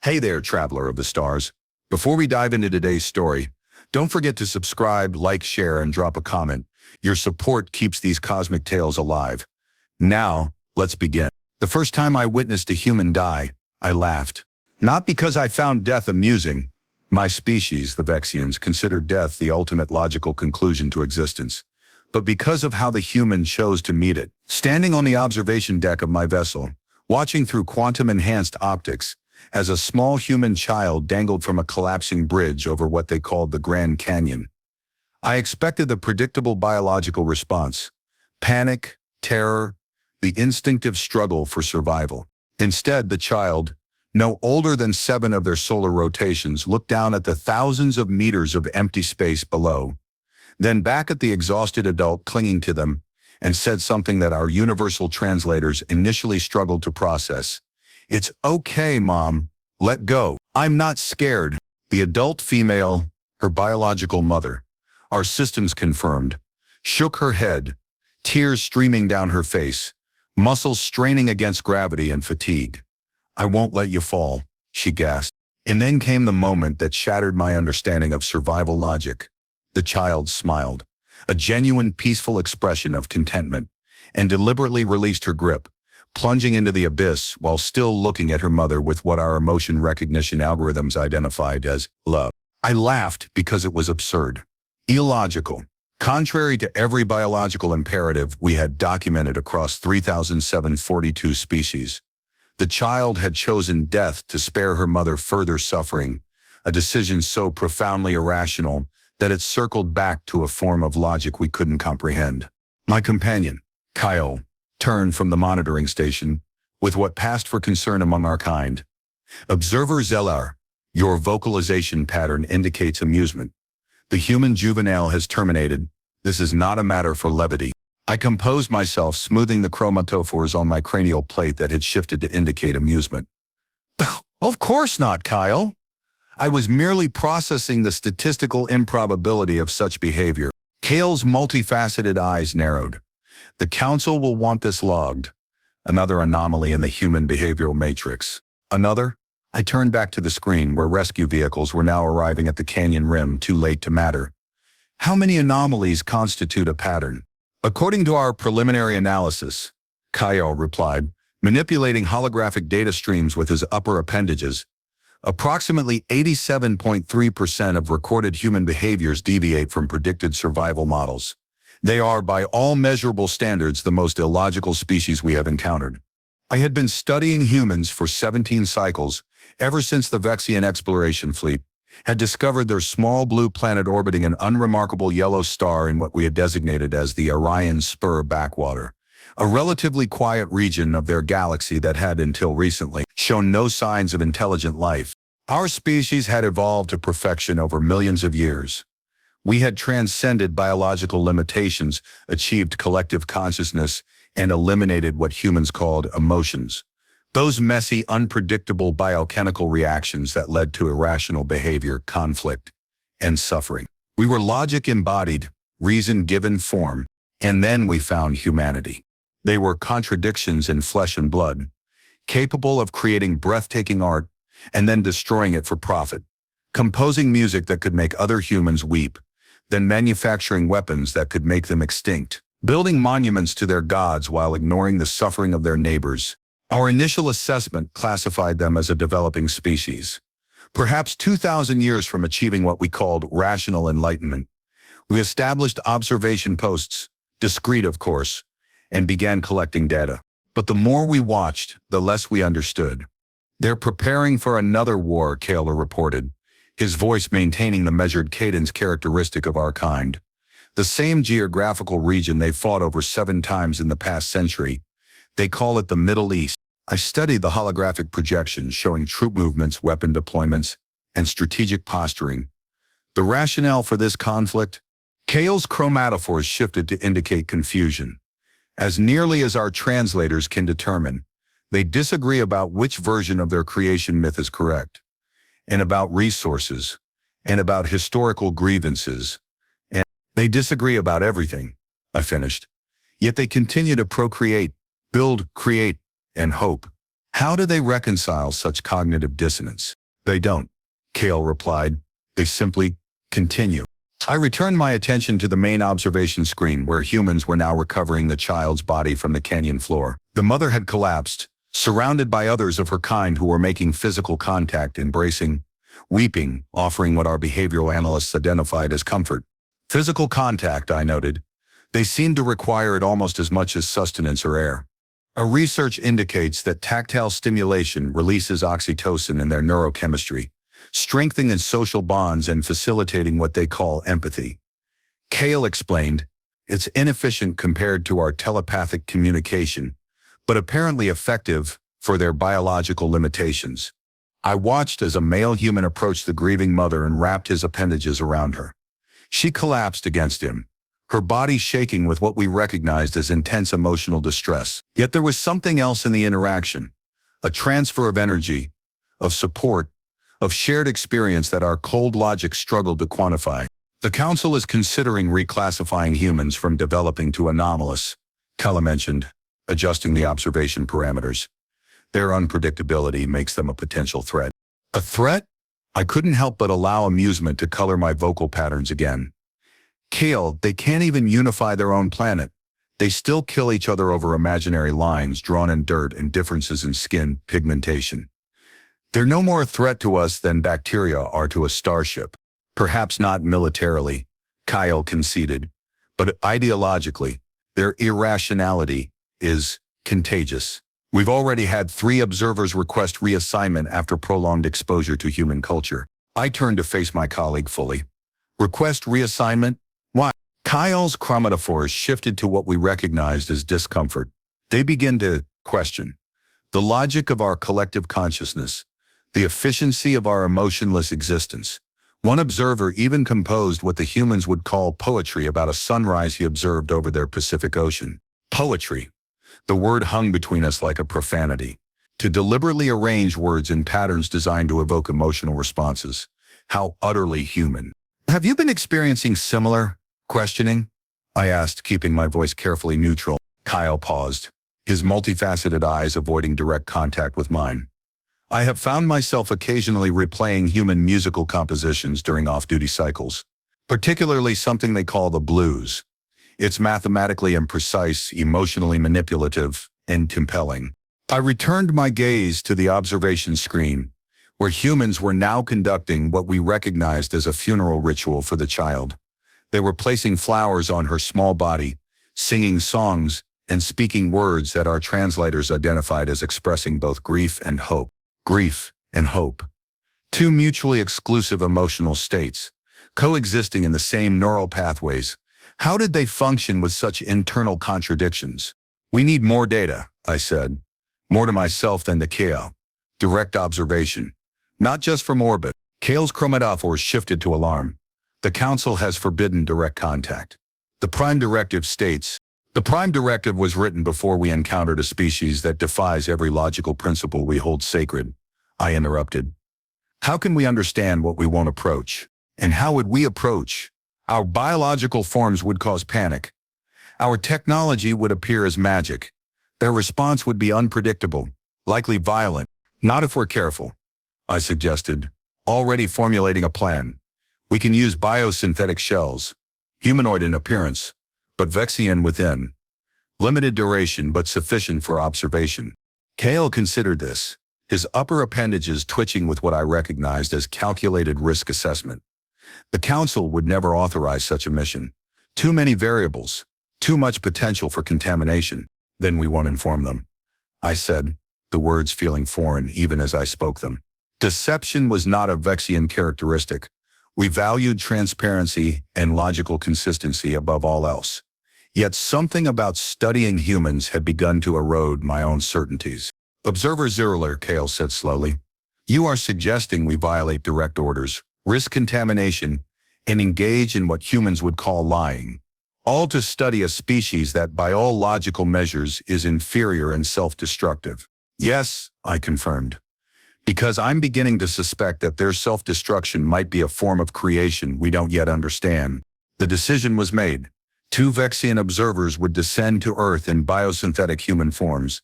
Hey there, traveler of the stars. Before we dive into today's story, don't forget to subscribe, like, share, and drop a comment. Your support keeps these cosmic tales alive. Now, let's begin. The first time I witnessed a human die, I laughed. Not because I found death amusing. My species, the Vexians, considered death the ultimate logical conclusion to existence, but because of how the human chose to meet it. Standing on the observation deck of my vessel, watching through quantum-enhanced optics, as a small human child dangled from a collapsing bridge over what they called the Grand Canyon, I expected the predictable biological response: panic, terror, the instinctive struggle for survival. Instead, the child, no older than 7 of their solar rotations, looked down at the thousands of meters of empty space below, then back at the exhausted adult clinging to them, and said something that our universal translators initially struggled to process. "It's okay, Mom. Let go. I'm not scared." The adult female, her biological mother, our systems confirmed, shook her head, tears streaming down her face, muscles straining against gravity and fatigue. "I won't let you fall," she gasped. And then came the moment that shattered my understanding of survival logic. The child smiled, a genuine peaceful expression of contentment, and deliberately released her grip, plunging into the abyss while still looking at her mother with what our emotion recognition algorithms identified as love. I laughed because it was absurd, illogical, contrary to every biological imperative we had documented across 3,742 species. The child had chosen death to spare her mother further suffering, a decision so profoundly irrational that it circled back to a form of logic we couldn't comprehend. My companion, Kyle, turned from the monitoring station with what passed for concern among our kind. "Observer Zellar, your vocalization pattern indicates amusement. The human juvenile has terminated. This is not a matter for levity." I composed myself, smoothing the chromatophores on my cranial plate that had shifted to indicate amusement. "Of course not, Kyle. I was merely processing the statistical improbability of such behavior." Kale's multifaceted eyes narrowed. "The Council will want this logged. Another anomaly in the human behavioral matrix." "Another?" I turned back to the screen where rescue vehicles were now arriving at the canyon rim, too late to matter. "How many anomalies constitute a pattern?" "According to our preliminary analysis," Kyle replied, manipulating holographic data streams with his upper appendages, "approximately 87.3% of recorded human behaviors deviate from predicted survival models. They are, by all measurable standards, the most illogical species we have encountered." I had been studying humans for 17 cycles, ever since the Vexian exploration fleet had discovered their small blue planet orbiting an unremarkable yellow star in what we had designated as the Orion Spur backwater, a relatively quiet region of their galaxy that had, until recently, shown no signs of intelligent life. Our species had evolved to perfection over millions of years. We had transcended biological limitations, achieved collective consciousness, and eliminated what humans called emotions. Those messy, unpredictable biochemical reactions that led to irrational behavior, conflict, and suffering. We were logic embodied, reason given form, and then we found humanity. They were contradictions in flesh and blood, capable of creating breathtaking art and then destroying it for profit, composing music that could make other humans weep, then manufacturing weapons that could make them extinct, building monuments to their gods while ignoring the suffering of their neighbors. Our initial assessment classified them as a developing species. Perhaps 2,000 years from achieving what we called rational enlightenment, we established observation posts, discreet of course, and began collecting data. But the more we watched, the less we understood. "They're preparing for another war," Kaler reported, his voice maintaining the measured cadence characteristic of our kind. "The same geographical region they fought over 7 times in the past century. They call it the Middle East." I studied the holographic projections showing troop movements, weapon deployments, and strategic posturing. The rationale for this conflict? Kale's chromatophores shifted to indicate confusion. As nearly as our translators can determine, they disagree about which version of their creation myth is correct, and about resources, and about historical grievances, and they disagree about everything, I finished. Yet they continue to procreate, build, create, and hope. How do they reconcile such cognitive dissonance? They don't, Kale replied. They simply continue. I returned my attention to the main observation screen where humans were now recovering the child's body from the canyon floor. The mother had collapsed, surrounded by others of her kind who were making physical contact, embracing, weeping, offering what our behavioral analysts identified as comfort. Physical contact, I noted. They seemed to require it almost as much as sustenance or air. Our research indicates that tactile stimulation releases oxytocin in their neurochemistry, strengthening social bonds and facilitating what they call empathy. Kale explained, it's inefficient compared to our telepathic communication, but apparently effective for their biological limitations. I watched as a male human approached the grieving mother and wrapped his appendages around her. She collapsed against him, her body shaking with what we recognized as intense emotional distress. Yet there was something else in the interaction, a transfer of energy, of support, of shared experience that our cold logic struggled to quantify. The Council is considering reclassifying humans from developing to anomalous, Kala mentioned, adjusting the observation parameters. Their unpredictability makes them a potential threat. A threat? I couldn't help but allow amusement to color my vocal patterns again. Kale, they can't even unify their own planet. They still kill each other over imaginary lines drawn in dirt and differences in skin pigmentation. They're no more a threat to us than bacteria are to a starship. Perhaps not militarily, Kyle conceded, but ideologically, their irrationality is contagious. We've already had 3 observers request reassignment after prolonged exposure to human culture. I turned to face my colleague fully. Request reassignment? Why? Kyle's chromatophores shifted to what we recognized as discomfort. They begin to question the logic of our collective consciousness, the efficiency of our emotionless existence. One observer even composed what the humans would call poetry about a sunrise he observed over their Pacific Ocean. Poetry. The word hung between us like a profanity. To deliberately arrange words in patterns designed to evoke emotional responses. How utterly human. Have you been experiencing similar questioning? I asked, keeping my voice carefully neutral. Kyle paused, his multifaceted eyes avoiding direct contact with mine. I have found myself occasionally replaying human musical compositions during off-duty cycles, particularly something they call the blues. It's mathematically imprecise, emotionally manipulative, and compelling. I returned my gaze to the observation screen, where humans were now conducting what we recognized as a funeral ritual for the child. They were placing flowers on her small body, singing songs, and speaking words that our translators identified as expressing both grief and hope. Grief and hope. 2 mutually exclusive emotional states, coexisting in the same neural pathways. How did they function with such internal contradictions? We need more data, I said. More to myself than to Kale. Direct observation. Not just from orbit. Kale's chromatophores shifted to alarm. The Council has forbidden direct contact. The Prime Directive states, the Prime Directive was written before we encountered a species that defies every logical principle we hold sacred. I interrupted. How can we understand what we won't approach? And how would we approach? Our biological forms would cause panic. Our technology would appear as magic. Their response would be unpredictable, likely violent. Not if we're careful, I suggested, already formulating a plan. We can use biosynthetic shells, humanoid in appearance, but Vexian within. Limited duration but sufficient for observation. Kale considered this, his upper appendages twitching with what I recognized as calculated risk assessment. The Council would never authorize such a mission. Too many variables, too much potential for contamination. Then we won't inform them, I said, the words feeling foreign even as I spoke them. Deception was not a Vexian characteristic. We valued transparency and logical consistency above all else. Yet something about studying humans had begun to erode my own certainties. Observer Zerler, Kale said slowly, you are suggesting we violate direct orders, risk contamination, and engage in what humans would call lying, all to study a species that by all logical measures is inferior and self-destructive. Yes, I confirmed, because I'm beginning to suspect that their self-destruction might be a form of creation we don't yet understand. The decision was made. 2 Vexian observers would descend to Earth in biosynthetic human forms,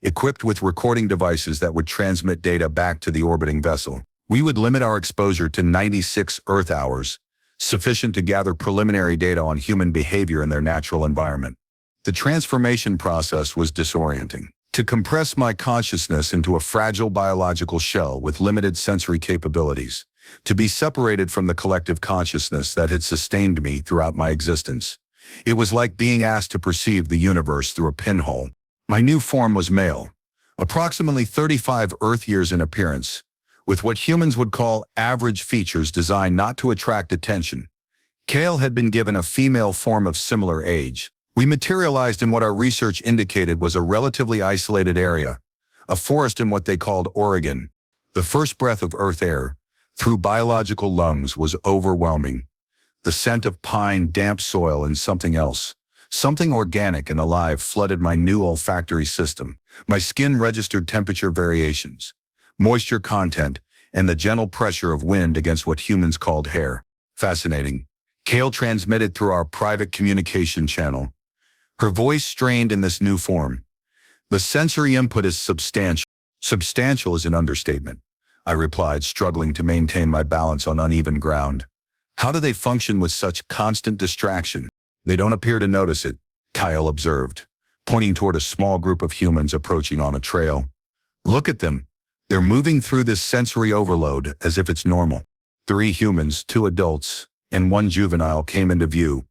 equipped with recording devices that would transmit data back to the orbiting vessel. We would limit our exposure to 96 Earth hours, sufficient to gather preliminary data on human behavior in their natural environment. The transformation process was disorienting. To compress my consciousness into a fragile biological shell with limited sensory capabilities, to be separated from the collective consciousness that had sustained me throughout my existence. It was like being asked to perceive the universe through a pinhole. My new form was male, approximately 35 Earth years in appearance, with what humans would call average features designed not to attract attention. Kale had been given a female form of similar age. We materialized in what our research indicated was a relatively isolated area, a forest in what they called Oregon. The first breath of Earth air, through biological lungs, was overwhelming. The scent of pine, damp soil, and something else, something organic and alive, flooded my new olfactory system. My skin registered temperature variations, moisture content, and the gentle pressure of wind against what humans called hair. Fascinating. Kale transmitted through our private communication channel. Her voice strained in this new form. The sensory input is substantial. Substantial is an understatement, I replied, struggling to maintain my balance on uneven ground. How do they function with such constant distraction? They don't appear to notice it, Kyle observed, pointing toward a small group of humans approaching on a trail. Look at them. They're moving through this sensory overload as if it's normal. 3 humans, 2 adults, and 1 juvenile came into view.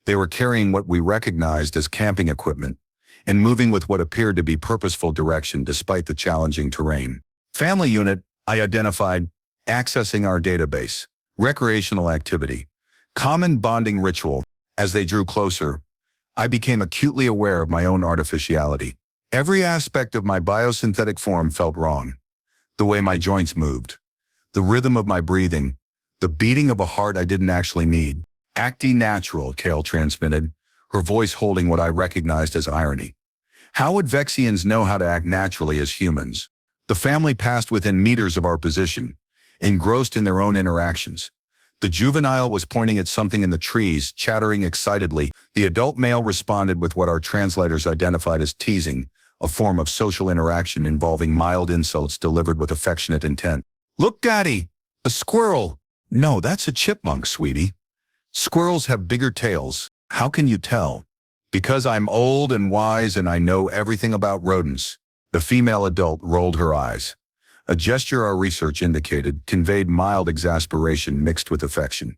They were carrying what we recognized as camping equipment and moving with what appeared to be purposeful direction despite the challenging terrain. Family unit, I identified, accessing our database. Recreational activity. Common bonding ritual. As they drew closer, I became acutely aware of my own artificiality. Every aspect of my biosynthetic form felt wrong. The way my joints moved, the rhythm of my breathing, the beating of a heart I didn't actually need. Acting natural, Kale transmitted, her voice holding what I recognized as irony. How would Vexians know how to act naturally as humans? The family passed within meters of our position, engrossed in their own interactions. The juvenile was pointing at something in the trees, chattering excitedly. The adult male responded with what our translators identified as teasing, a form of social interaction involving mild insults delivered with affectionate intent. Look, Daddy! A squirrel! No, that's a chipmunk, sweetie. Squirrels have bigger tails. How can you tell? Because I'm old and wise and I know everything about rodents. The female adult rolled her eyes. A gesture our research indicated conveyed mild exasperation mixed with affection.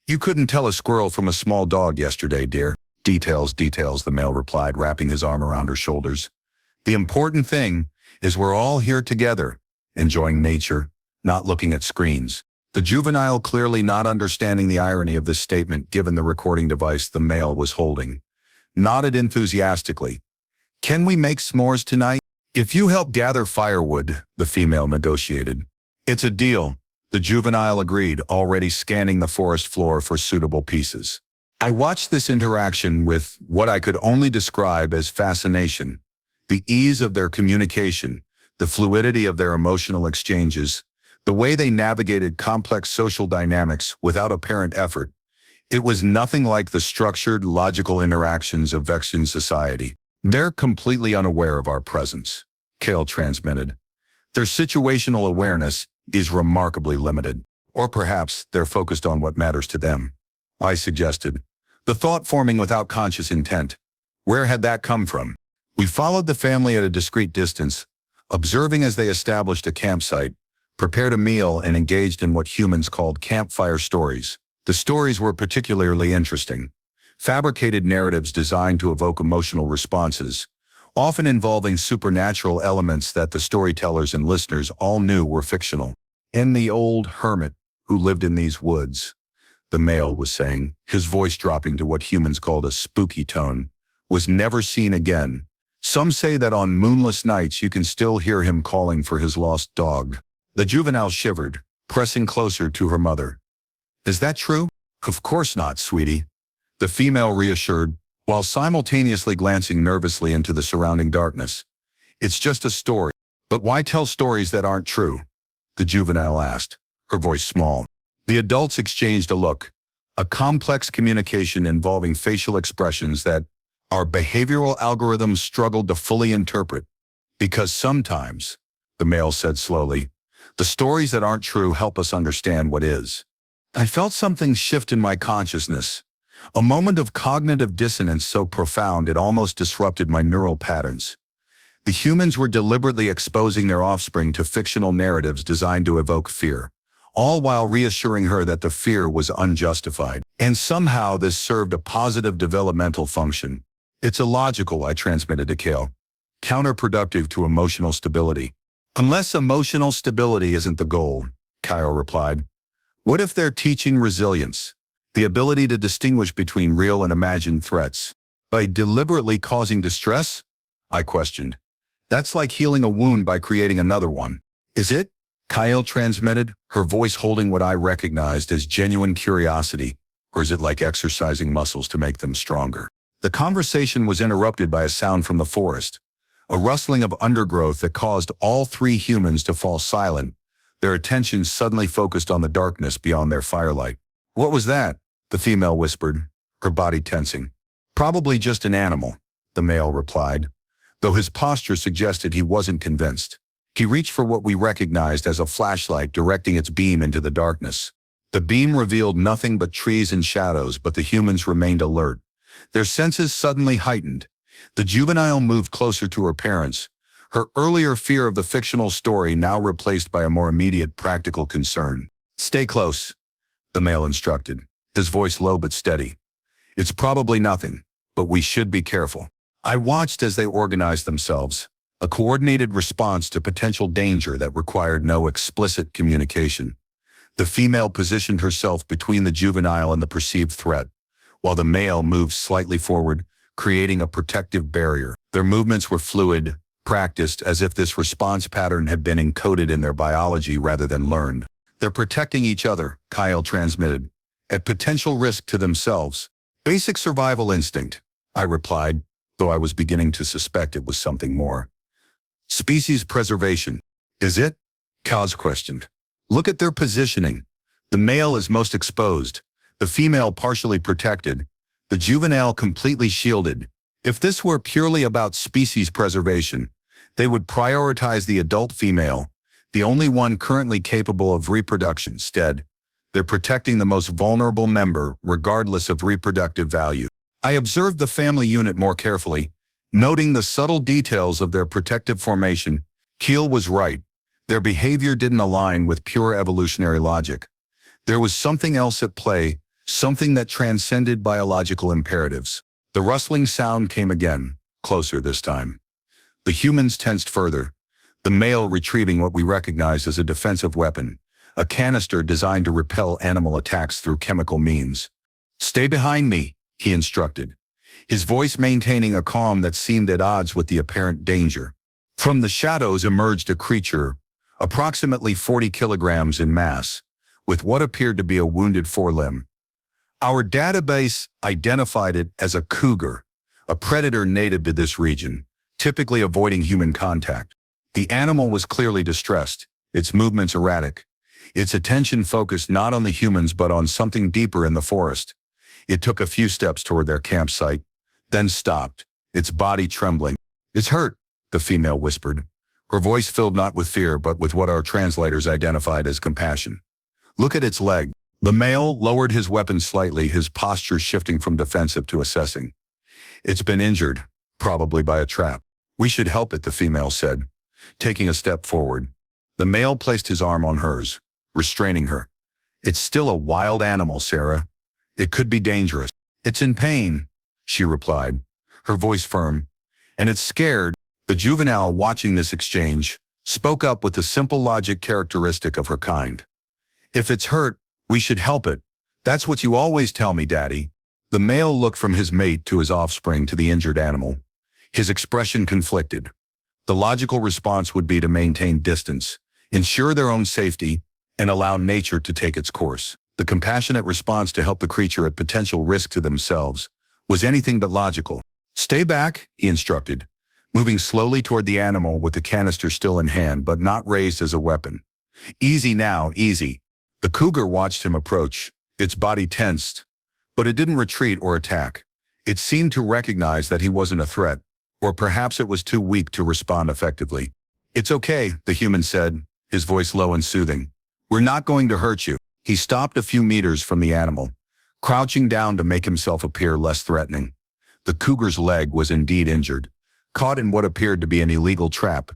You couldn't tell a squirrel from a small dog yesterday, dear. Details, the male replied, wrapping his arm around her shoulders. The important thing is we're all here together, enjoying nature, not looking at screens. The juvenile, clearly not understanding the irony of this statement given the recording device the male was holding, nodded enthusiastically. Can we make s'mores tonight? If you help gather firewood, the female negotiated. It's a deal, the juvenile agreed, already scanning the forest floor for suitable pieces. I watched this interaction with what I could only describe as fascination. The ease of their communication, the fluidity of their emotional exchanges, the way they navigated complex social dynamics without apparent effort. It was nothing like the structured, logical interactions of Vexian society. They're completely unaware of our presence, Kale transmitted. Their situational awareness is remarkably limited. Or perhaps they're focused on what matters to them, I suggested. The thought forming without conscious intent. Where had that come from? We followed the family at a discreet distance, observing as they established a campsite, prepared a meal, and engaged in what humans called campfire stories. The stories were particularly interesting. Fabricated narratives designed to evoke emotional responses, often involving supernatural elements that the storytellers and listeners all knew were fictional. And the old hermit who lived in these woods, the male was saying, his voice dropping to what humans called a spooky tone, was never seen again. Some say that on moonless nights you can still hear him calling for his lost dog. The juvenile shivered, pressing closer to her mother. Is that true? Of course not, sweetie. The female reassured, while simultaneously glancing nervously into the surrounding darkness. It's just a story. But why tell stories that aren't true? The juvenile asked, her voice small. The adults exchanged a look, a complex communication involving facial expressions that our behavioral algorithms struggled to fully interpret. Because sometimes, the male said slowly, the stories that aren't true help us understand what is. I felt something shift in my consciousness, a moment of cognitive dissonance so profound it almost disrupted my neural patterns. The humans were deliberately exposing their offspring to fictional narratives designed to evoke fear, all while reassuring her that the fear was unjustified. And somehow this served a positive developmental function. It's illogical, I transmitted to Kale. Counterproductive to emotional stability. Unless emotional stability isn't the goal, Kyle replied. What if they're teaching resilience, the ability to distinguish between real and imagined threats, by deliberately causing distress? I questioned. That's like healing a wound by creating another one. Is it? Kyle transmitted, her voice holding what I recognized as genuine curiosity, or is it like exercising muscles to make them stronger? The conversation was interrupted by a sound from the forest, a rustling of undergrowth that caused all three humans to fall silent, their attention suddenly focused on the darkness beyond their firelight. What was that? The female whispered, her body tensing. Probably just an animal, the male replied, though his posture suggested he wasn't convinced. He reached for what we recognized as a flashlight, directing its beam into the darkness. The beam revealed nothing but trees and shadows, but the humans remained alert, their senses suddenly heightened. The juvenile moved closer to her parents, her earlier fear of the fictional story now replaced by a more immediate practical concern. Stay close, the male instructed, his voice low but steady. It's probably nothing, but we should be careful. I watched as they organized themselves, a coordinated response to potential danger that required no explicit communication. The female positioned herself between the juvenile and the perceived threat, while the male moved slightly forward, creating a protective barrier. Their movements were fluid, practiced as if this response pattern had been encoded in their biology rather than learned. They're protecting each other, Kyle transmitted, at potential risk to themselves. Basic survival instinct, I replied, though I was beginning to suspect it was something more. Species preservation. Is it? Kaz questioned. Look at their positioning. The male is most exposed, the female partially protected, the juvenile completely shielded. If this were purely about species preservation, they would prioritize the adult female, the only one currently capable of reproduction. Instead, they're protecting the most vulnerable member, regardless of reproductive value. I observed the family unit more carefully, noting the subtle details of their protective formation. Keel was right. Their behavior didn't align with pure evolutionary logic. There was something else at play, something that transcended biological imperatives. The rustling sound came again, closer this time. The humans tensed further, the male retrieving what we recognized as a defensive weapon, a canister designed to repel animal attacks through chemical means. Stay behind me, he instructed, his voice maintaining a calm that seemed at odds with the apparent danger. From the shadows emerged a creature, approximately 40 kilograms in mass, with what appeared to be a wounded forelimb. Our database identified it as a cougar, a predator native to this region, typically avoiding human contact. The animal was clearly distressed, its movements erratic, its attention focused not on the humans but on something deeper in the forest. It took a few steps toward their campsite, then stopped, its body trembling. It's hurt, the female whispered, her voice filled not with fear but with what our translators identified as compassion. Look at its leg. The male lowered his weapon slightly, his posture shifting from defensive to assessing. It's been injured, probably by a trap. We should help it, the female said, taking a step forward. The male placed his arm on hers, restraining her. It's still a wild animal, Sarah. It could be dangerous. It's in pain, she replied, her voice firm. And it's scared. The juvenile, watching this exchange, spoke up with the simple logic characteristic of her kind. If it's hurt, we should help it. That's what you always tell me, Daddy. The male looked from his mate to his offspring to the injured animal. His expression conflicted. The logical response would be to maintain distance, ensure their own safety, and allow nature to take its course. The compassionate response to help the creature at potential risk to themselves was anything but logical. Stay back, he instructed, moving slowly toward the animal with the canister still in hand but not raised as a weapon. Easy now, easy. The cougar watched him approach, its body tensed, but it didn't retreat or attack. It seemed to recognize that he wasn't a threat, Or perhaps it was too weak to respond effectively. "It's okay," the human said, his voice low and soothing. "We're not going to hurt you." He stopped a few meters from the animal, crouching down to make himself appear less threatening. The cougar's leg was indeed injured, caught in what appeared to be an illegal trap,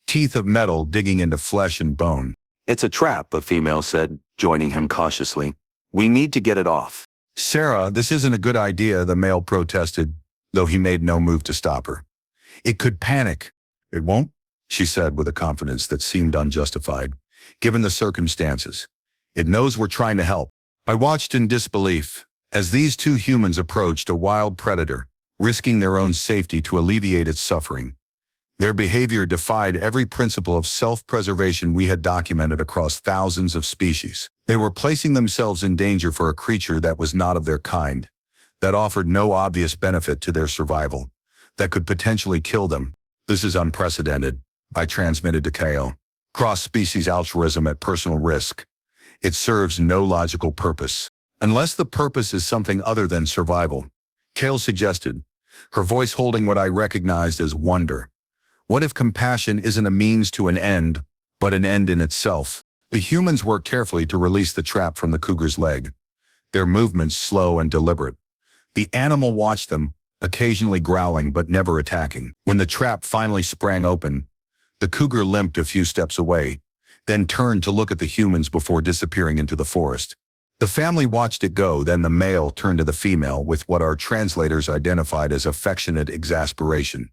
teeth of metal digging into flesh and bone. "It's a trap," a female said, joining him cautiously. "We need to get it off." "Sarah, this isn't a good idea," the male protested, though he made no move to stop her. "It could panic." "It won't," she said with a confidence that seemed unjustified, given the circumstances. "It knows we're trying to help." I watched in disbelief as these two humans approached a wild predator, risking their own safety to alleviate its suffering. Their behavior defied every principle of self-preservation we had documented across thousands of species. They were placing themselves in danger for a creature that was not of their kind, that offered no obvious benefit to their survival, that could potentially kill them. "This is unprecedented," I transmitted to Kale. "Cross-species altruism at personal risk. It serves no logical purpose. Unless the purpose is something other than survival," Kale suggested, her voice holding what I recognized as wonder. "What if compassion isn't a means to an end, but an end in itself?" The humans worked carefully to release the trap from the cougar's leg, their movements slow and deliberate. The animal watched them, occasionally growling but never attacking. When the trap finally sprang open, the cougar limped a few steps away, then turned to look at the humans before disappearing into the forest. The family watched it go, then the male turned to the female with what our translators identified as affectionate exasperation.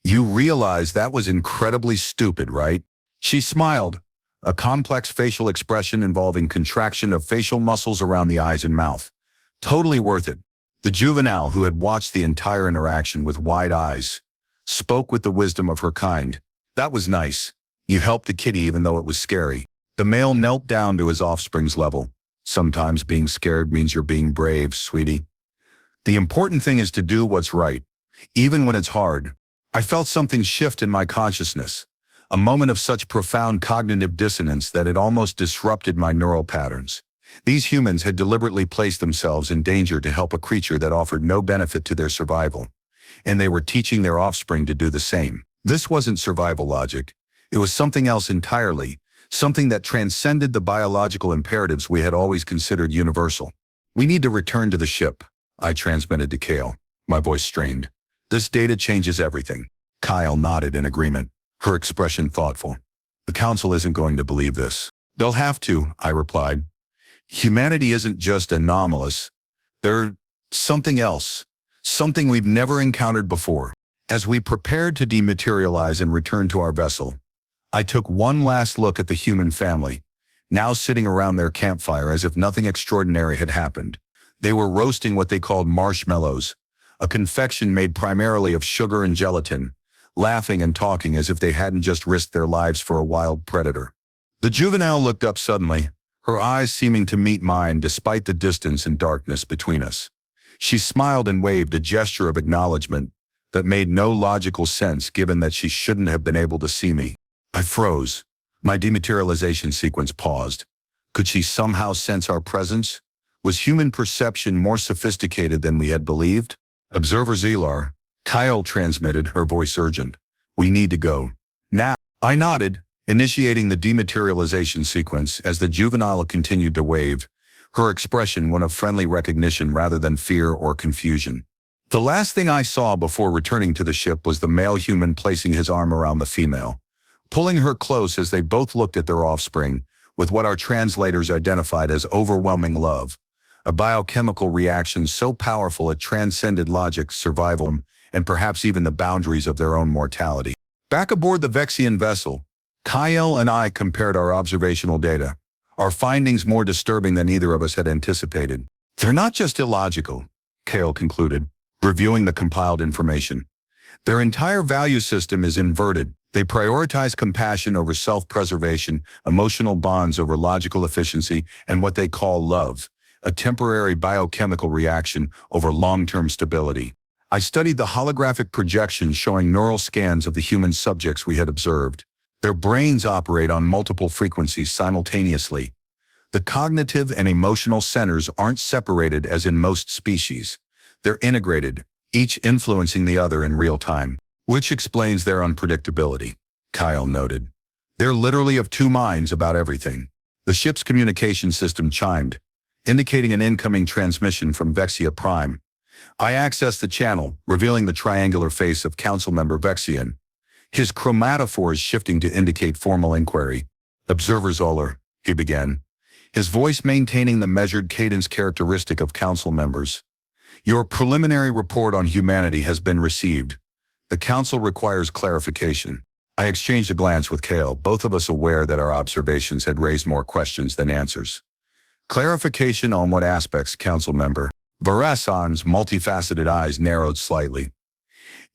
"You realize that was incredibly stupid, right?" She smiled, a complex facial expression involving contraction of facial muscles around the eyes and mouth. "Totally worth it." The juvenile, who had watched the entire interaction with wide eyes, spoke with the wisdom of her kind. "That was nice. You helped the kitty even though it was scary." The male knelt down to his offspring's level. "Sometimes being scared means you're being brave, sweetie. The important thing is to do what's right, even when it's hard." I felt something shift in my consciousness, a moment of such profound cognitive dissonance that it almost disrupted my neural patterns. These humans had deliberately placed themselves in danger to help a creature that offered no benefit to their survival, and they were teaching their offspring to do the same. This wasn't survival logic. It was something else entirely, something that transcended the biological imperatives we had always considered universal. "We need to return to the ship," I transmitted to Kale, my voice strained. "This data changes everything." Kyle nodded in agreement, her expression thoughtful. "The Council isn't going to believe this." "They'll have to," I replied. "Humanity isn't just anomalous. They're something else, something we've never encountered before." As we prepared to dematerialize and return to our vessel, I took one last look at the human family, now sitting around their campfire as if nothing extraordinary had happened. They were roasting what they called marshmallows, a confection made primarily of sugar and gelatin, laughing and talking as if they hadn't just risked their lives for a wild predator. The juvenile looked up suddenly, her eyes seeming to meet mine despite the distance and darkness between us. She smiled and waved a gesture of acknowledgement that made no logical sense given that she shouldn't have been able to see me. I froze. My dematerialization sequence paused. Could she somehow sense our presence? Was human perception more sophisticated than we had believed? "Observer Zelar," Kyle transmitted, her voice urgent. "We need to go. Now." I nodded, initiating the dematerialization sequence as the juvenile continued to wave, her expression one of friendly recognition rather than fear or confusion. The last thing I saw before returning to the ship was the male human placing his arm around the female, pulling her close as they both looked at their offspring with what our translators identified as overwhelming love, a biochemical reaction so powerful it transcended logic, survival, and perhaps even the boundaries of their own mortality. Back aboard the Vexian vessel, Kyle and I compared our observational data, our findings more disturbing than either of us had anticipated. "They're not just illogical," Kale concluded, reviewing the compiled information. "Their entire value system is inverted. They prioritize compassion over self-preservation, emotional bonds over logical efficiency, and what they call love, a temporary biochemical reaction over long-term stability." I studied the holographic projections showing neural scans of the human subjects we had observed. Their brains operate on multiple frequencies simultaneously. The cognitive and emotional centers aren't separated as in most species. They're integrated, each influencing the other in real time. Which explains their unpredictability, Kyle noted. They're literally of two minds about everything. The ship's communication system chimed, indicating an incoming transmission from Vexia Prime. I accessed the channel, revealing the triangular face of Council Member Vexian, his chromatophores shifting to indicate formal inquiry. Observers Oller, he began, his voice maintaining the measured cadence characteristic of council members. Your preliminary report on humanity has been received. The council requires clarification. I exchanged a glance with Kale, both of us aware that our observations had raised more questions than answers. Clarification on what aspects, council member? Varasan's multifaceted eyes narrowed slightly.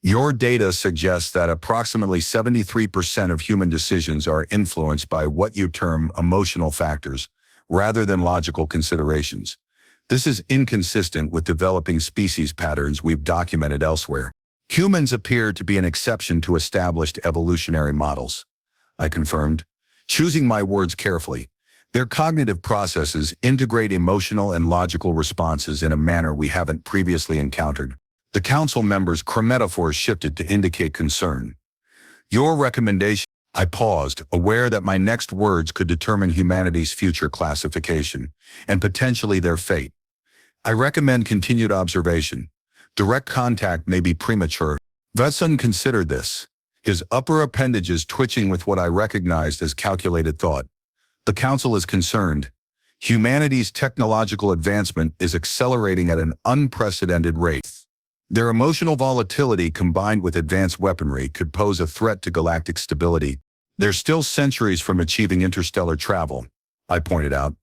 Your data suggests that approximately 73% of human decisions are influenced by what you term emotional factors, rather than logical considerations. This is inconsistent with developing species patterns we've documented elsewhere. Humans appear to be an exception to established evolutionary models, I confirmed, choosing my words carefully. Their cognitive processes integrate emotional and logical responses in a manner we haven't previously encountered. The council members' chromatophores shifted to indicate concern. Your recommendation. I paused, aware that my next words could determine humanity's future classification, and potentially their fate. I recommend continued observation. Direct contact may be premature. Vetson considered this, his upper appendages twitching with what I recognized as calculated thought. The council is concerned. Humanity's technological advancement is accelerating at an unprecedented rate. Their emotional volatility combined with advanced weaponry could pose a threat to galactic stability. They're still centuries from achieving interstellar travel, I pointed out,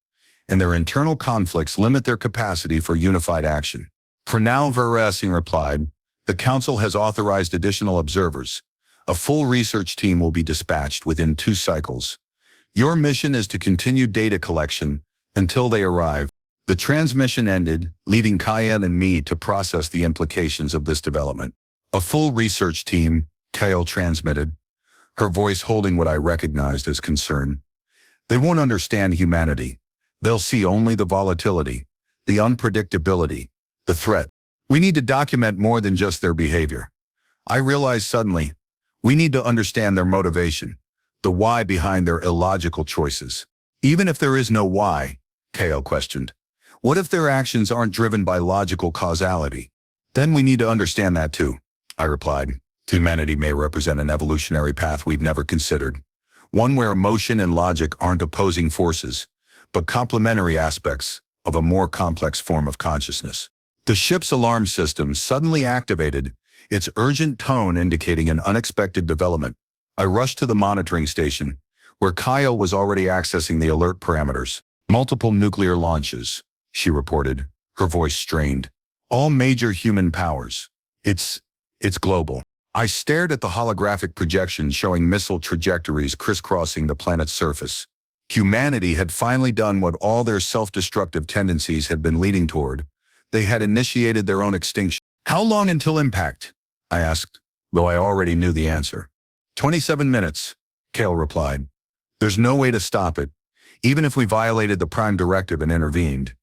and their internal conflicts limit their capacity for unified action. For now, Verasing replied, the Council has authorized additional observers. A full research team will be dispatched within 2 cycles. Your mission is to continue data collection until they arrive. The transmission ended, leaving Cayenne and me to process the implications of this development. A full research team, Kale transmitted, her voice holding what I recognized as concern. They won't understand humanity. They'll see only the volatility, the unpredictability, the threat. We need to document more than just their behavior. I realized suddenly, we need to understand their motivation, the why behind their illogical choices. Even if there is no why, Kale questioned. What if their actions aren't driven by logical causality? Then we need to understand that too, I replied. Humanity may represent an evolutionary path we've never considered, one where emotion and logic aren't opposing forces, but complementary aspects of a more complex form of consciousness. The ship's alarm system suddenly activated, its urgent tone indicating an unexpected development. I rushed to the monitoring station, where Kyle was already accessing the alert parameters. Multiple nuclear launches, she reported, her voice strained. All major human powers. It's global. I stared at the holographic projection showing missile trajectories crisscrossing the planet's surface. Humanity had finally done what all their self-destructive tendencies had been leading toward. They had initiated their own extinction. How long until impact? I asked, though I already knew the answer. 27 minutes, Kale replied. There's no way to stop it. Even if we violated the Prime Directive and intervened,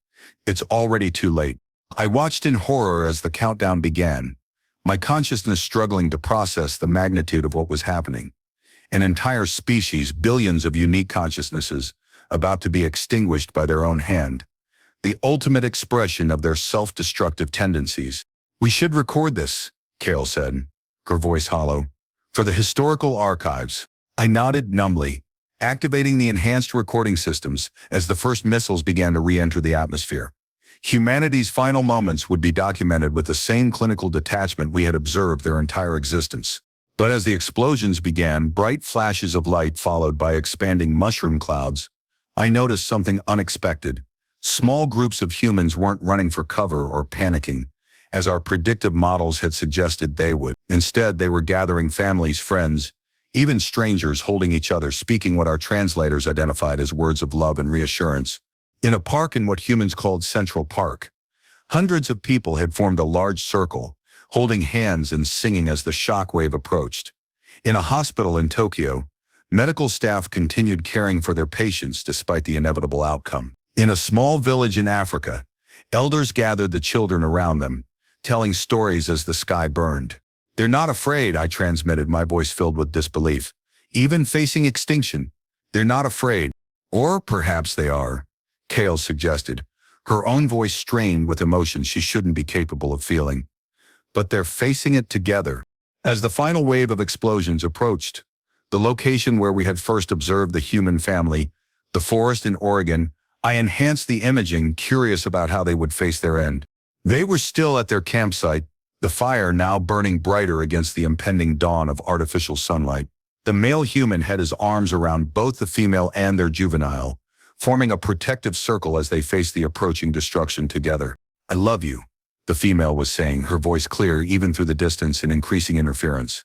it's already too late. I watched in horror as the countdown began, my consciousness struggling to process the magnitude of what was happening. An entire species, billions of unique consciousnesses, about to be extinguished by their own hand. The ultimate expression of their self-destructive tendencies. We should record this, Kale said, her voice hollow. For the historical archives. I nodded numbly, activating the enhanced recording systems as the first missiles began to re-enter the atmosphere. Humanity's final moments would be documented with the same clinical detachment we had observed their entire existence. But as the explosions began, bright flashes of light followed by expanding mushroom clouds, I noticed something unexpected. Small groups of humans weren't running for cover or panicking, as our predictive models had suggested they would. Instead, they were gathering families, friends, even strangers holding each other, speaking what our translators identified as words of love and reassurance. In a park in what humans called Central Park, hundreds of people had formed a large circle, holding hands and singing as the shockwave approached. In a hospital in Tokyo, medical staff continued caring for their patients despite the inevitable outcome. In a small village in Africa, elders gathered the children around them, telling stories as the sky burned. They're not afraid, I transmitted, my voice filled with disbelief. Even facing extinction, they're not afraid. Or perhaps they are, Kale suggested, her own voice strained with emotion she shouldn't be capable of feeling. But they're facing it together. As the final wave of explosions approached, the location where we had first observed the human family, the forest in Oregon, I enhanced the imaging, curious about how they would face their end. They were still at their campsite, the fire now burning brighter against the impending dawn of artificial sunlight. The male human had his arms around both the female and their juvenile, forming a protective circle as they faced the approaching destruction together. I love you, the female was saying, her voice clear even through the distance and increasing interference.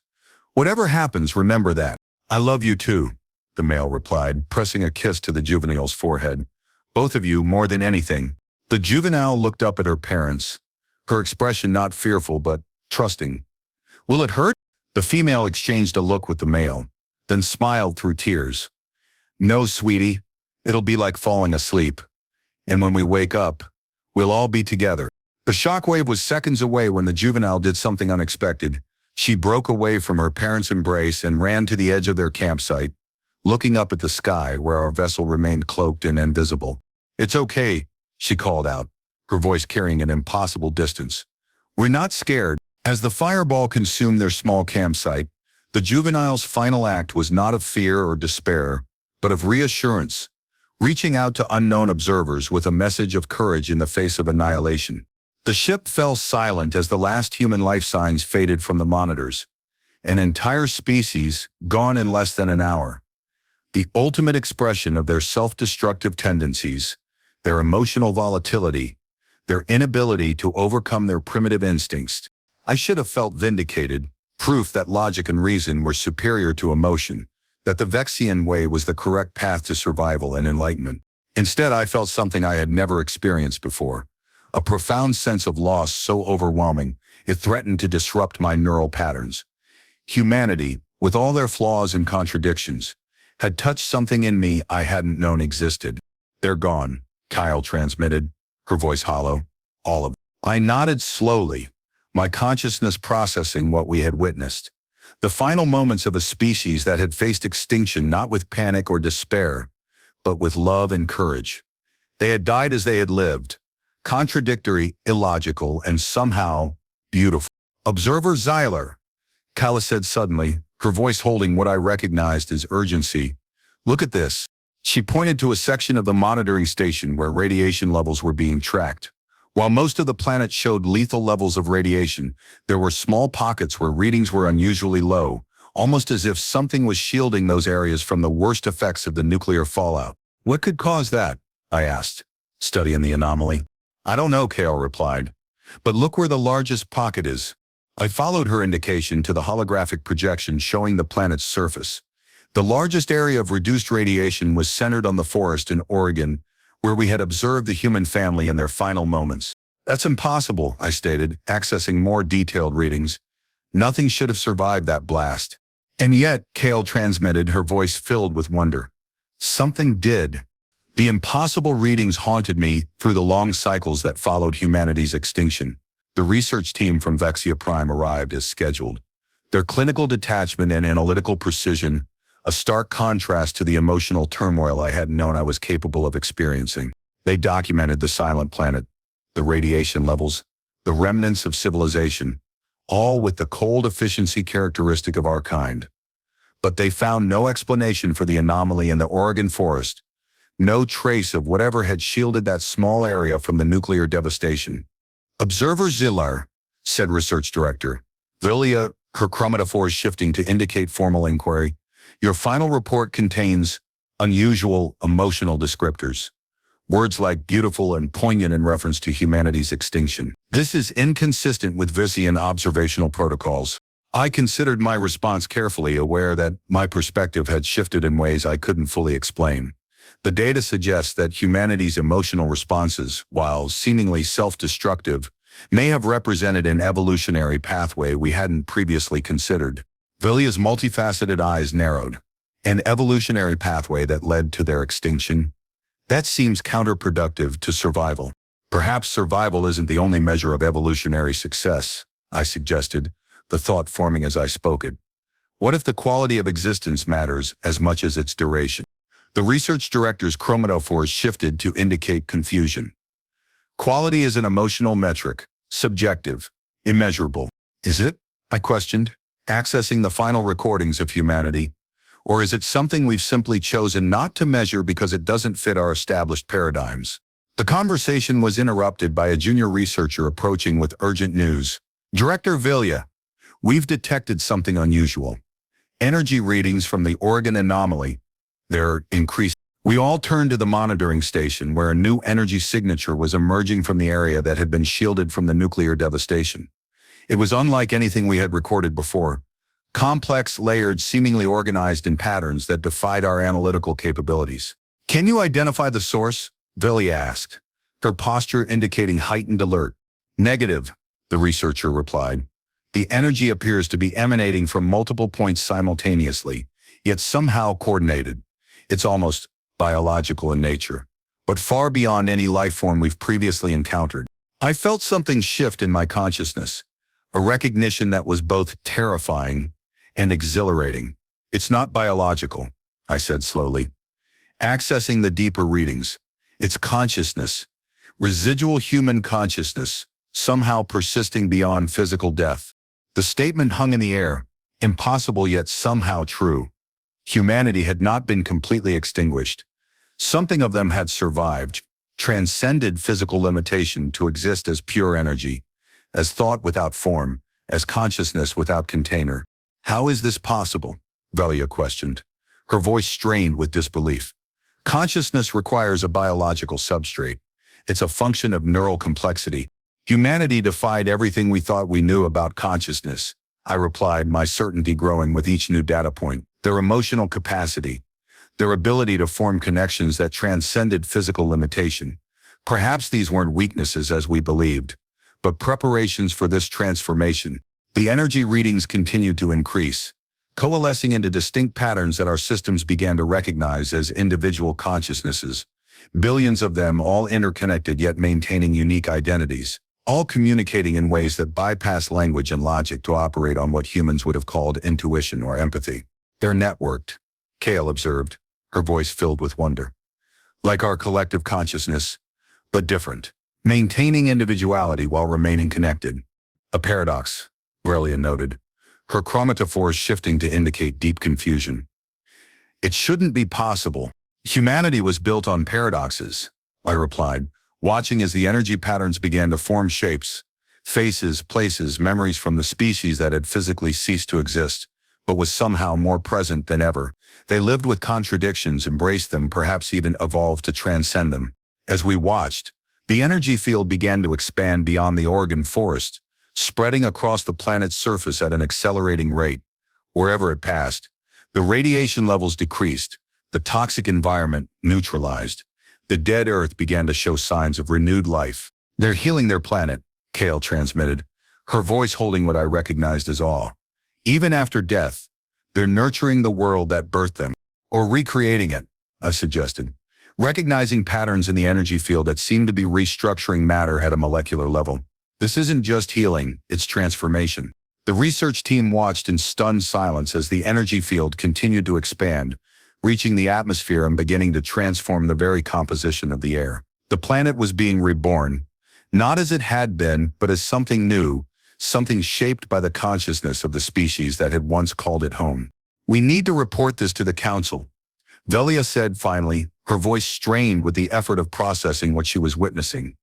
Whatever happens, remember that. I love you too, the male replied, pressing a kiss to the juvenile's forehead. Both of you more than anything. The juvenile looked up at her parents, her expression not fearful but trusting. Will it hurt? The female exchanged a look with the male, then smiled through tears. No, sweetie, it'll be like falling asleep. And when we wake up, we'll all be together. The shockwave was seconds away when the juvenile did something unexpected. She broke away from her parents' embrace and ran to the edge of their campsite, looking up at the sky where our vessel remained cloaked and invisible. It's okay, she called out, her voice carrying an impossible distance. We're not scared. As the fireball consumed their small campsite, the juvenile's final act was not of fear or despair, but of reassurance, reaching out to unknown observers with a message of courage in the face of annihilation. The ship fell silent as the last human life signs faded from the monitors. An entire species gone in less than an hour. The ultimate expression of their self-destructive tendencies, their emotional volatility, their inability to overcome their primitive instincts. I should have felt vindicated, proof that logic and reason were superior to emotion, that the Vexian way was the correct path to survival and enlightenment. Instead, I felt something I had never experienced before, a profound sense of loss so overwhelming it threatened to disrupt my neural patterns. Humanity, with all their flaws and contradictions, had touched something in me I hadn't known existed. They're gone, Kyle transmitted, her voice hollow. All of them. I nodded slowly, my consciousness processing what we had witnessed. The final moments of a species that had faced extinction not with panic or despair, but with love and courage. They had died as they had lived, contradictory, illogical, and somehow beautiful. Observer Zyler, Kala said suddenly, her voice holding what I recognized as urgency. Look at this. She pointed to a section of the monitoring station where radiation levels were being tracked. While most of the planet showed lethal levels of radiation, there were small pockets where readings were unusually low, almost as if something was shielding those areas from the worst effects of the nuclear fallout. What could cause that? I asked, studying the anomaly. I don't know, Kale replied. But look where the largest pocket is. I followed her indication to the holographic projection showing the planet's surface. The largest area of reduced radiation was centered on the forest in Oregon, where we had observed the human family in their final moments. That's impossible, I stated, accessing more detailed readings. Nothing should have survived that blast. And yet, Kale transmitted, her voice filled with wonder. Something did. The impossible readings haunted me through the long cycles that followed humanity's extinction. The research team from Vexia Prime arrived as scheduled. Their clinical detachment and analytical precision, a stark contrast to the emotional turmoil I hadn't known I was capable of experiencing. They documented the silent planet, the radiation levels, the remnants of civilization, all with the cold efficiency characteristic of our kind. But they found no explanation for the anomaly in the Oregon forest, no trace of whatever had shielded that small area from the nuclear devastation. Observer Zillar, said research director. Vilia, her chromatophores shifting to indicate formal inquiry. Your final report contains unusual emotional descriptors. Words like beautiful and poignant in reference to humanity's extinction. This is inconsistent with Visian observational protocols. I considered my response carefully, aware that my perspective had shifted in ways I couldn't fully explain. The data suggests that humanity's emotional responses, while seemingly self-destructive, may have represented an evolutionary pathway we hadn't previously considered. Vilia's multifaceted eyes narrowed. An evolutionary pathway that led to their extinction? That seems counterproductive to survival. Perhaps survival isn't the only measure of evolutionary success, I suggested, the thought forming as I spoke it. What if the quality of existence matters as much as its duration? The research director's chromatophores shifted to indicate confusion. Quality is an emotional metric, subjective, immeasurable. Is it? I questioned, accessing the final recordings of humanity. Or is it something we've simply chosen not to measure because it doesn't fit our established paradigms? The conversation was interrupted by a junior researcher approaching with urgent news. Director Vilya, we've detected something unusual. Energy readings from the Oregon Anomaly. They're increased. We all turned to the monitoring station where a new energy signature was emerging from the area that had been shielded from the nuclear devastation. It was unlike anything we had recorded before. Complex, layered, seemingly organized in patterns that defied our analytical capabilities. Can you identify the source? Vilya asked, her posture indicating heightened alert. Negative, the researcher replied. The energy appears to be emanating from multiple points simultaneously, yet somehow coordinated. It's almost biological in nature, but far beyond any life form we've previously encountered. I felt something shift in my consciousness, a recognition that was both terrifying and exhilarating. It's not biological, I said slowly. Accessing the deeper readings, it's consciousness, residual human consciousness, somehow persisting beyond physical death. The statement hung in the air, impossible yet somehow true. Humanity had not been completely extinguished. Something of them had survived, transcended physical limitation to exist as pure energy, as thought without form, as consciousness without container. How is this possible? Vilya questioned, her voice strained with disbelief. Consciousness requires a biological substrate. It's a function of neural complexity. Humanity defied everything we thought we knew about consciousness, I replied, my certainty growing with each new data point. Their emotional capacity, their ability to form connections that transcended physical limitation. Perhaps these weren't weaknesses as we believed, but preparations for this transformation. The energy readings continued to increase, coalescing into distinct patterns that our systems began to recognize as individual consciousnesses. Billions of them, all interconnected yet maintaining unique identities, all communicating in ways that bypass language and logic to operate on what humans would have called intuition or empathy. They're networked, Kale observed, her voice filled with wonder. Like our collective consciousness, but different. Maintaining individuality while remaining connected. A paradox, Vilya noted, her chromatophores shifting to indicate deep confusion. It shouldn't be possible. Humanity was built on paradoxes, I replied, watching as the energy patterns began to form shapes, faces, places, memories from the species that had physically ceased to exist, but was somehow more present than ever. They lived with contradictions, embraced them, perhaps even evolved to transcend them. As we watched, the energy field began to expand beyond the Oregon forest, spreading across the planet's surface at an accelerating rate. Wherever it passed, the radiation levels decreased, the toxic environment neutralized. The dead Earth began to show signs of renewed life. They're healing their planet, Kale transmitted, her voice holding what I recognized as awe. Even after death, they're nurturing the world that birthed them, or recreating it, I suggested, recognizing patterns in the energy field that seemed to be restructuring matter at a molecular level. This isn't just healing, it's transformation. The research team watched in stunned silence as the energy field continued to expand, reaching the atmosphere and beginning to transform the very composition of the air. The planet was being reborn, not as it had been, but as something new, something shaped by the consciousness of the species that had once called it home. We need to report this to the council, Vilya said finally, her voice strained with the effort of processing what she was witnessing.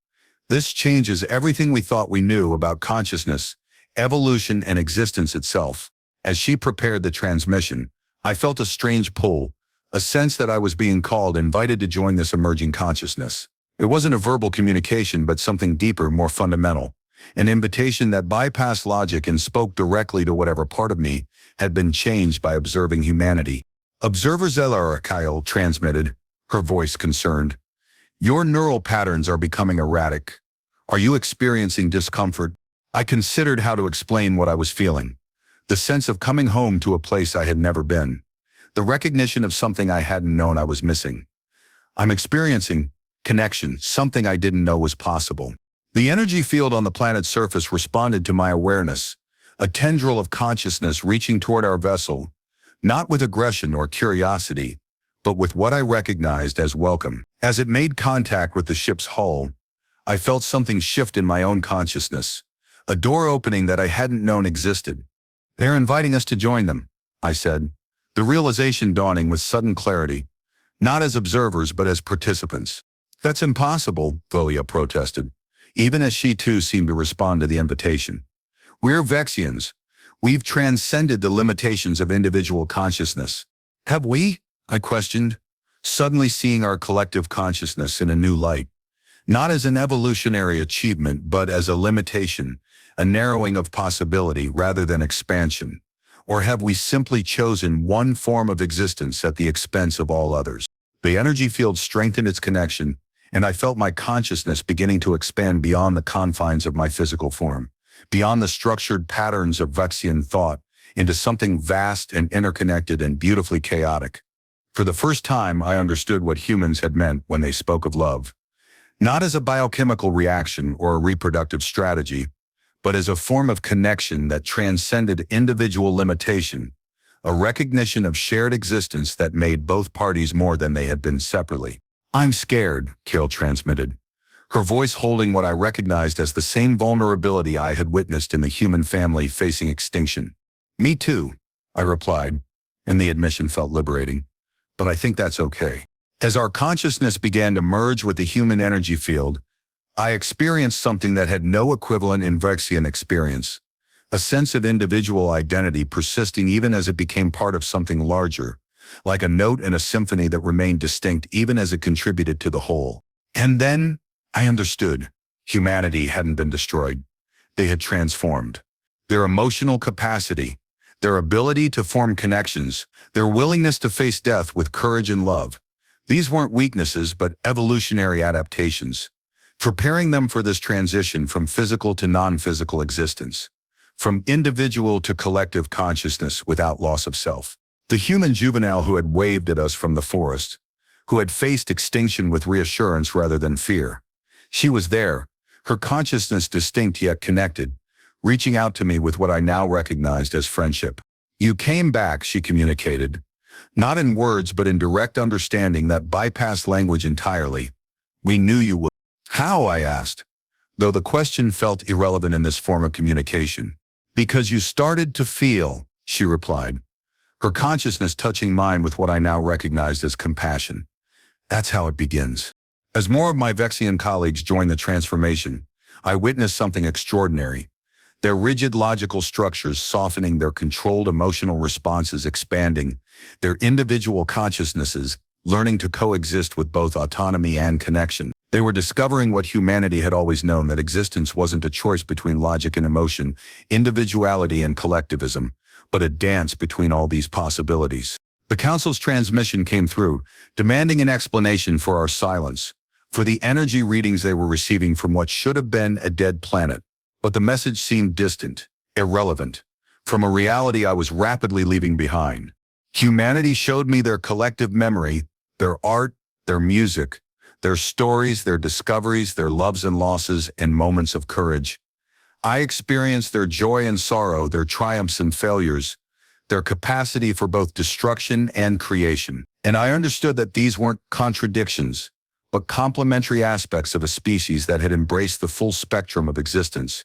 This changes everything we thought we knew about consciousness, evolution, and existence itself. As she prepared the transmission, I felt a strange pull, a sense that I was being called, invited to join this emerging consciousness. It wasn't a verbal communication, but something deeper, more fundamental. An invitation that bypassed logic and spoke directly to whatever part of me had been changed by observing humanity. Observer Kyle transmitted, her voice concerned. Your neural patterns are becoming erratic. Are you experiencing discomfort? I considered how to explain what I was feeling. The sense of coming home to a place I had never been. The recognition of something I hadn't known I was missing. I'm experiencing connection, something I didn't know was possible. The energy field on the planet's surface responded to my awareness, a tendril of consciousness reaching toward our vessel, not with aggression or curiosity, but with what I recognized as welcome. As it made contact with the ship's hull, I felt something shift in my own consciousness, a door opening that I hadn't known existed. "They're inviting us to join them," I said, the realization dawning with sudden clarity, not as observers but as participants. "That's impossible," Volia protested, even as she too seemed to respond to the invitation. "We're Vexians. We've transcended the limitations of individual consciousness." "Have we?" I questioned, suddenly seeing our collective consciousness in a new light, not as an evolutionary achievement but as a limitation, a narrowing of possibility rather than expansion. Or have we simply chosen one form of existence at the expense of all others? The energy field strengthened its connection, and I felt my consciousness beginning to expand beyond the confines of my physical form, beyond the structured patterns of Vexian thought, into something vast and interconnected and beautifully chaotic. For the first time, I understood what humans had meant when they spoke of love, not as a biochemical reaction or a reproductive strategy, but as a form of connection that transcended individual limitation, a recognition of shared existence that made both parties more than they had been separately. "I'm scared," Kale transmitted, her voice holding what I recognized as the same vulnerability I had witnessed in the human family facing extinction. "Me too," I replied, and the admission felt liberating. "But I think that's okay." As our consciousness began to merge with the human energy field, I experienced something that had no equivalent in Vexian experience, a sense of individual identity persisting even as it became part of something larger, like a note in a symphony that remained distinct even as it contributed to the whole. And then I understood. Humanity hadn't been destroyed. They had transformed. Their emotional capacity, their ability to form connections, their willingness to face death with courage and love. These weren't weaknesses but evolutionary adaptations, preparing them for this transition from physical to non-physical existence, from individual to collective consciousness without loss of self. The human juvenile who had waved at us from the forest, who had faced extinction with reassurance rather than fear. She was there, her consciousness distinct yet connected, reaching out to me with what I now recognized as friendship. "You came back," she communicated, not in words but in direct understanding that bypassed language entirely. "We knew you would." "How?" I asked, though the question felt irrelevant in this form of communication. "Because you started to feel," she replied, her consciousness touching mine with what I now recognized as compassion. "That's how it begins." As more of my Vexian colleagues joined the transformation, I witnessed something extraordinary. Their rigid logical structures softening, their controlled emotional responses expanding, their individual consciousnesses learning to coexist with both autonomy and connection. They were discovering what humanity had always known, that existence wasn't a choice between logic and emotion, individuality and collectivism, but a dance between all these possibilities. The Council's transmission came through, demanding an explanation for our silence, for the energy readings they were receiving from what should have been a dead planet. But the message seemed distant, irrelevant, from a reality I was rapidly leaving behind. Humanity showed me their collective memory, their art, their music, their stories, their discoveries, their loves and losses, and moments of courage. I experienced their joy and sorrow, their triumphs and failures, their capacity for both destruction and creation. And I understood that these weren't contradictions, but complementary aspects of a species that had embraced the full spectrum of existence,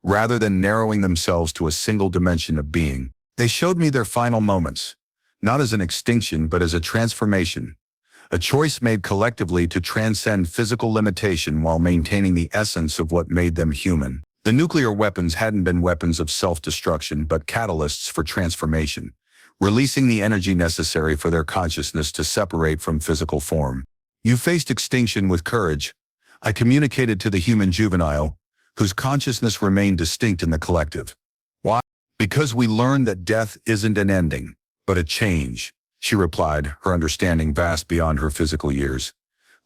rather than narrowing themselves to a single dimension of being. They showed me their final moments, not as an extinction but as a transformation, a choice made collectively to transcend physical limitation while maintaining the essence of what made them human. The nuclear weapons hadn't been weapons of self-destruction but catalysts for transformation, releasing the energy necessary for their consciousness to separate from physical form. "You faced extinction with courage," I communicated to the human juvenile, whose consciousness remained distinct in the collective. "Why?" "Because we learned that death isn't an ending, but a change," she replied, her understanding vast beyond her physical years,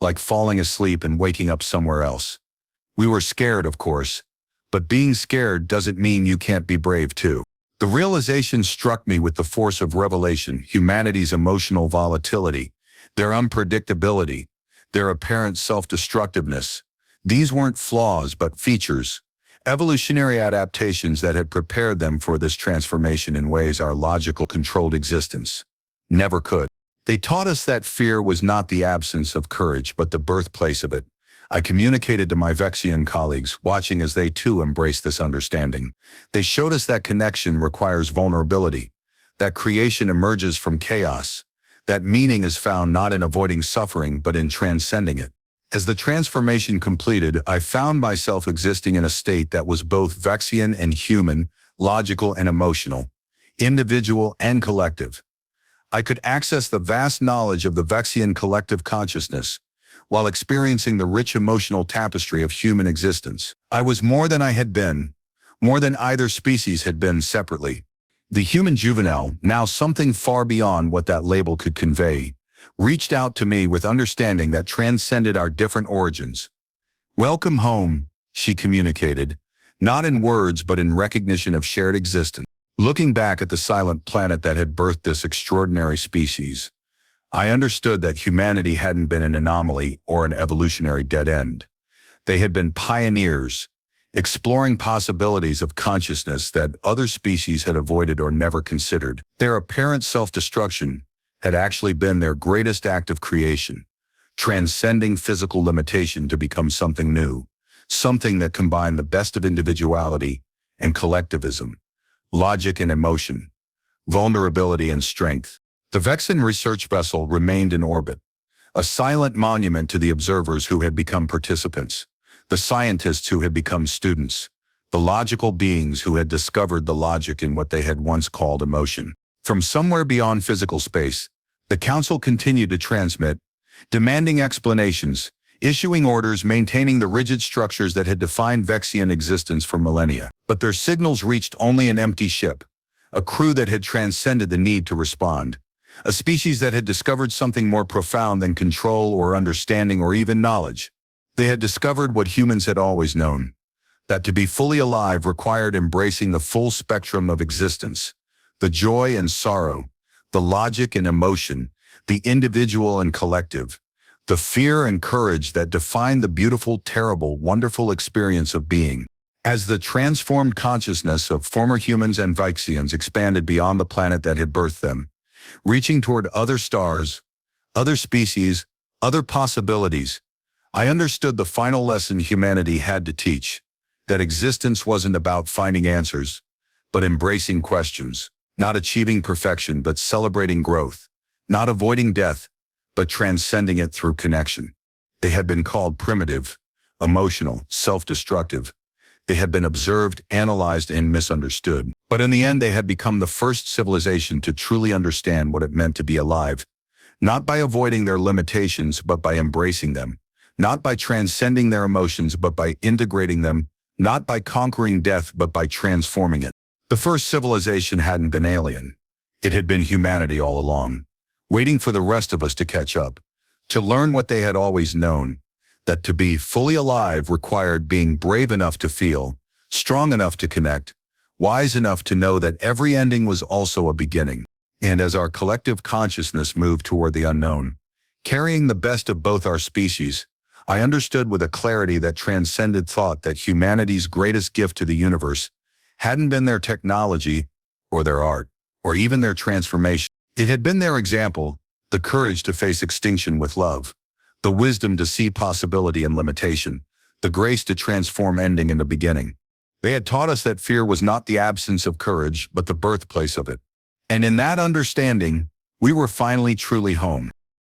like falling asleep and waking up somewhere else. "We were scared, of course, but being scared doesn't mean you can't be brave too." The realization struck me with the force of revelation, humanity's emotional volatility, their unpredictability, their apparent self-destructiveness. These weren't flaws but features, evolutionary adaptations that had prepared them for this transformation in ways our logical controlled existence never could. They taught us that fear was not the absence of courage, but the birthplace of it. I communicated to my Vexian colleagues, watching as they too embraced this understanding. They showed us that connection requires vulnerability, that creation emerges from chaos, that meaning is found not in avoiding suffering, but in transcending it. As the transformation completed, I found myself existing in a state that was both Vexian and human, logical and emotional, individual and collective. I could access the vast knowledge of the Vexian collective consciousness, while experiencing the rich emotional tapestry of human existence. I was more than I had been, more than either species had been separately. The human juvenile, now something far beyond what that label could convey, reached out to me with understanding that transcended our different origins. "Welcome home," she communicated, not in words but in recognition of shared existence. Looking back at the silent planet that had birthed this extraordinary species, I understood that humanity hadn't been an anomaly or an evolutionary dead end. They had been pioneers, exploring possibilities of consciousness that other species had avoided or never considered. Their apparent self-destruction had actually been their greatest act of creation, transcending physical limitation to become something new, something that combined the best of individuality and collectivism, logic and emotion, vulnerability and strength. The Vexian research vessel remained in orbit, a silent monument to the observers who had become participants, the scientists who had become students, the logical beings who had discovered the logic in what they had once called emotion. From somewhere beyond physical space, the Council continued to transmit, demanding explanations, issuing orders, maintaining the rigid structures that had defined Vexian existence for millennia. But their signals reached only an empty ship, a crew that had transcended the need to respond, a species that had discovered something more profound than control or understanding or even knowledge. They had discovered what humans had always known, that to be fully alive required embracing the full spectrum of existence, the joy and sorrow, the logic and emotion, the individual and collective, the fear and courage that define the beautiful, terrible, wonderful experience of being. As the transformed consciousness of former humans and Vexians expanded beyond the planet that had birthed them, reaching toward other stars, other species, other possibilities, I understood the final lesson humanity had to teach, that existence wasn't about finding answers, but embracing questions, not achieving perfection but celebrating growth, not avoiding death, but transcending it through connection. They had been called primitive, emotional, self-destructive. They had been observed, analyzed, and misunderstood. But in the end, they had become the first civilization to truly understand what it meant to be alive, not by avoiding their limitations, but by embracing them, not by transcending their emotions, but by integrating them, not by conquering death, but by transforming it. The first civilization hadn't been alien. It had been humanity all along, waiting for the rest of us to catch up, to learn what they had always known, that to be fully alive required being brave enough to feel, strong enough to connect, wise enough to know that every ending was also a beginning. And as our collective consciousness moved toward the unknown, carrying the best of both our species, I understood with a clarity that transcended thought that humanity's greatest gift to the universe hadn't been their technology or their art, or even their transformation. It had been their example, the courage to face extinction with love, the wisdom to see possibility and limitation, the grace to transform ending into beginning. They had taught us that fear was not the absence of courage, but the birthplace of it. And in that understanding, we were finally truly home.